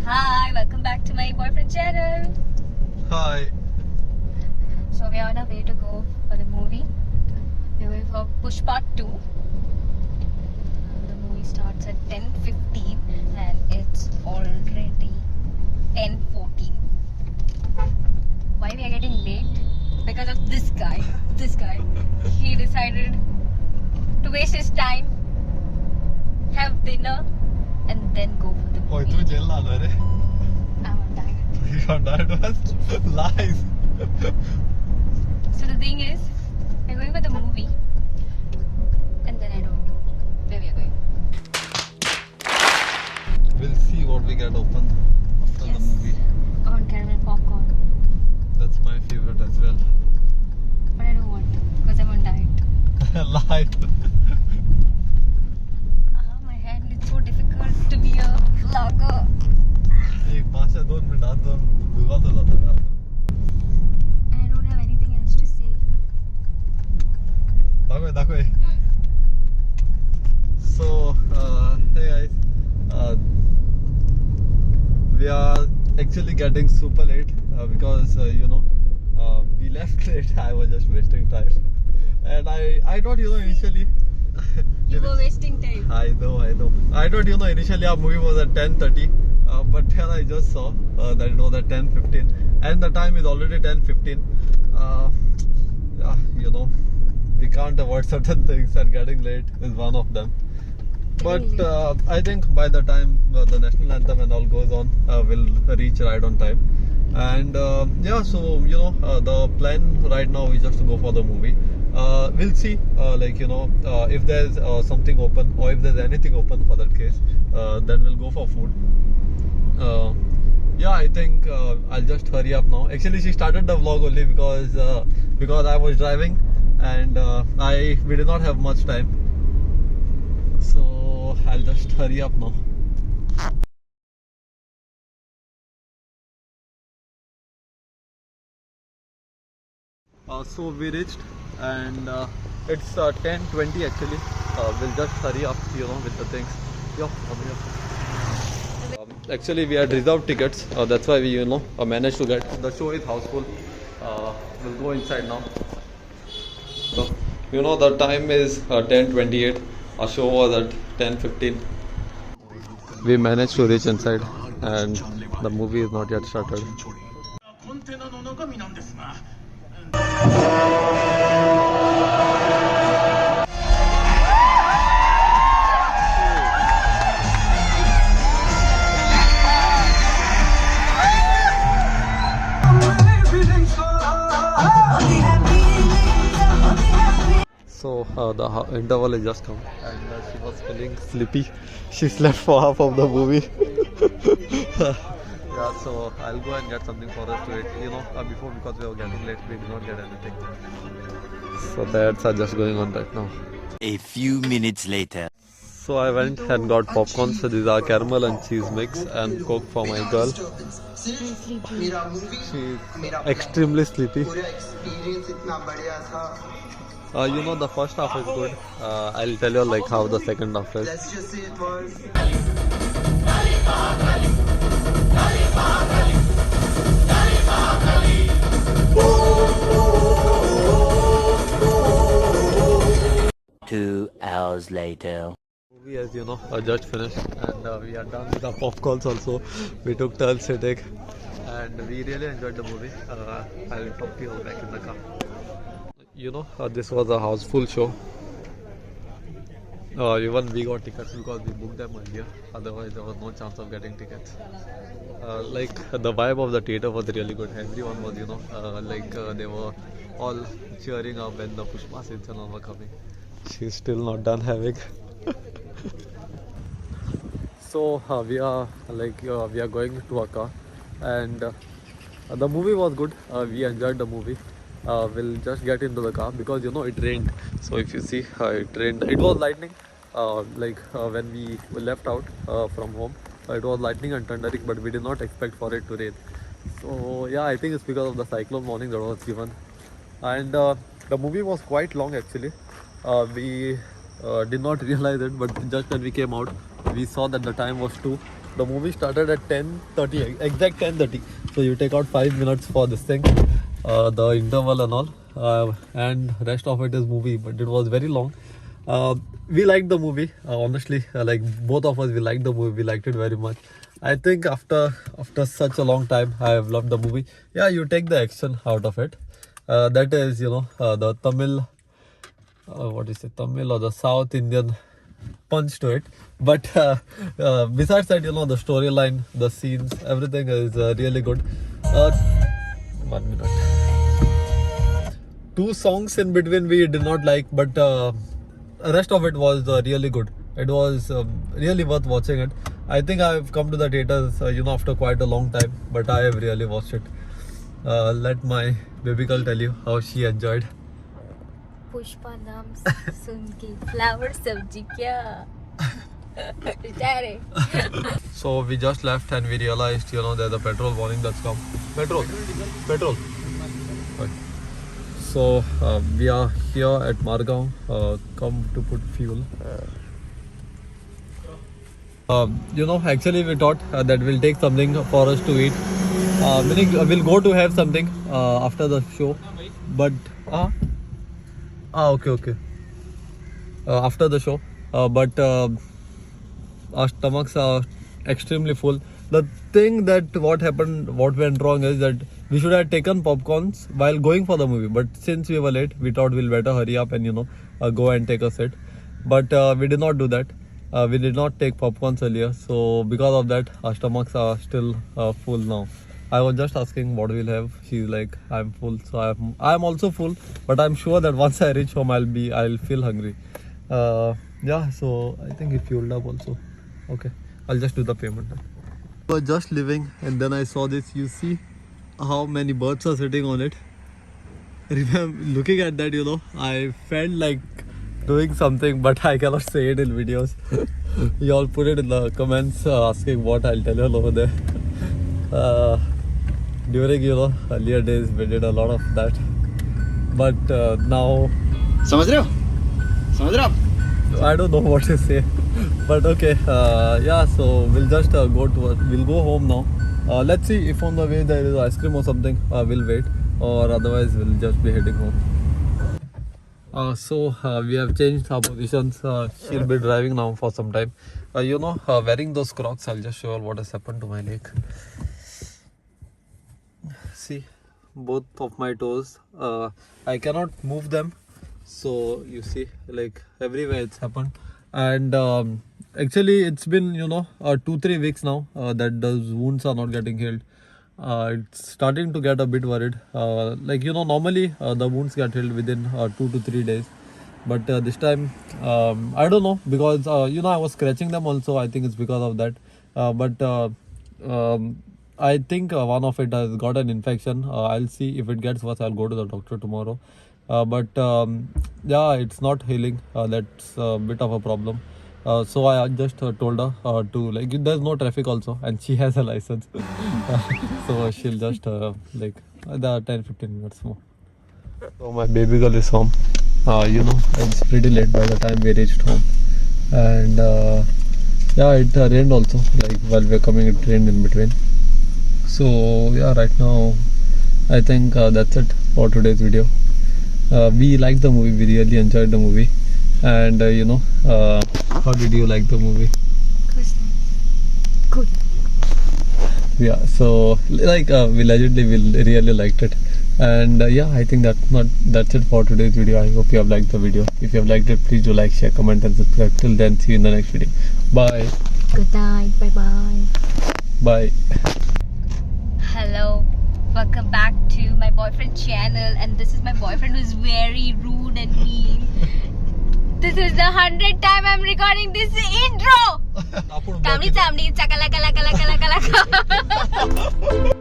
Hi, welcome back to my boyfriend channel. Hi. So we are on our way to go for the movie. We're going for Pushpa 2. The movie starts at 10:15 and it's already 10:14. Why we are getting late? Because of this guy. This guy. He decided to waste his time, have dinner, and then go for the Oh, movie. tu jail na re. I'm on diet. Your diet was lies. So the thing is, we're going for the movie, and then I don't know where we are going. We'll see what we get open after the movie. Corn caramel popcorn, That's my favorite as well. but I don't want because I'm on diet. Lie. My hand is so difficult to be a vlogger. एक 5 या 2 minute आत दोन दुकान तो जाता है. And I don't have anything else to say. दाखव. So, hey guys. We are actually getting super late because we left late. I was just wasting time, and I thought initially. You were wasting time. I know. I thought initially our movie was at 10:30, but then I just saw that it was at 10:15, and the time is already 10:15. We can't avoid certain things, and getting late is one of them. But I think by the time the national anthem and all goes on, we'll reach right on time. And so the plan right now is just to go for the movie. We'll see, if there's something open or if there's anything open for that case, then we'll go for food. I think I'll just hurry up now. Actually, she started the vlog only because I was driving and we did not have much time. So I'll just hurry up now. So we reached and it's 10:20 actually. We'll just hurry up, with the things. Come here. Actually, we had reserved tickets. That's why we, managed to get. The show is houseful. We'll go inside now. So, the time is 10:28. Our show was at 10:15. We managed to reach inside, and the movie is not yet started. So the interval is just come, and she was feeling sleepy. She slept for half of the movie. So I'll go and get something for us to eat. Before, because we were getting late, we did not get anything. So that's just going on right now. A few minutes later. So I went and got popcorn. So these are caramel and cheese mix and Coke for my girl. She's extremely sleepy. The first half is good. I'll tell you how the second half is. Let's just say it was. 2 hours later. Movie, as you know, just finished, and we are done with the popcorns also. We took turns sitting, and we really enjoyed the movie. I'll talk to you all back in the car. This was a houseful show. Even we got tickets because we booked them earlier. Otherwise, there was no chance of getting tickets. The vibe of the theater was really good. Everyone was, they were all cheering up when the Pushpa scenes and all were coming. She's still not done having. So we are going to a car, and the movie was good. We enjoyed the movie. We'll just get into the car because it rained. So if you see, it rained. It was lightning. When we left out from home, it was lightning and thundering, but we did not expect for it to rain. So I think it's because of the cyclone warning that was given. And the movie was quite long actually. We did not realize it, but just when we came out, we saw that the time was 2 The movie started at 10:30, exact 10:30. So you take out 5 minutes for this thing, the interval and all, and rest of it is movie. But it was very long. We liked the movie, honestly. Like both of us, we liked the movie. We liked it very much. I think after such a long time, I have loved the movie. Yeah, you take the action out of it. That is, the Tamil, Tamil or the South Indian punch to it. But besides that, the storyline, the scenes, everything is really good. 1 minute. 2 songs in between we did not like, but rest of it was really good. It was really worth watching it. I think I've come to the theaters, after quite a long time, but I have really watched it. Let my baby girl tell you how she enjoyed. Pushpa नाम सुन के flower सब्जी क्या So we just left and we realized, there's a petrol warning that's come. Petrol. Right. So we are here at Margaon, come to put fuel. Actually we thought that we'll take something for us to eat. Meaning we'll go to have something after the show. But okay. After the show. But our stomachs are extremely full. The thing that what went wrong is that we should have taken popcorns while going for the movie. But since we were late, we thought we'll better hurry up and go and take a sit. But we did not do that. We did not take popcorns earlier. So because of that, our stomachs are still full now. I was just asking what we'll have. She's like, I'm full. So I'm also full. But I'm sure that once I reach home, I'll feel hungry. Yeah, so I think it fueled up also. Okay, I'll just do the payment now. I was just leaving and then I saw this. You see how many birds are sitting on it. Remember, looking at that, I felt like doing something, but I cannot say it in videos. You all put it in the comments asking what I'll tell you all over there. During earlier days we did a lot of that, but now I don't know what to say. But okay, yeah, so we'll just we'll go home now. Let's see if on the way there is ice cream or something. We'll wait, or otherwise we'll just be heading home. So we have changed our positions. She'll be driving now for some time. Wearing those Crocs, I'll just show you what has happened to my leg. See, both of my toes, I cannot move them. So you see, like everywhere it's happened. And actually it's been 2-3 weeks now that those wounds are not getting healed. It's starting to get a bit worried. Normally the wounds get healed within 2 to 3 days, but this time I don't know, because I was scratching them also. I think it's because of that. But I think one of it has got an infection. I'll see if it gets worse. I'll go to the doctor tomorrow. But yeah, it's not healing. That's a bit of a problem. So I just told her to, there's no traffic also, and she has a license. So she'll just the 10-15 minutes more. So my baby girl is home. It's pretty late by the time we reached home. And yeah, it rained also. While we were coming, it rained in between. So yeah, right now I think that's it for today's video. We liked the movie. We really enjoyed the movie. And how did you like the movie? Good. Yeah, so we really liked it. And yeah, I think that's it for today's video. I hope you have liked the video. If you have liked it, please do like, share, comment and subscribe. Till then, see you in the next video. Bye. Good night. Bye. Bye. Hello, welcome back to my boyfriend channel, and this is my boyfriend who's very rude and mean. This is the 100th time I'm recording this intro. Kamli chamdi chakala kala kala kala kala.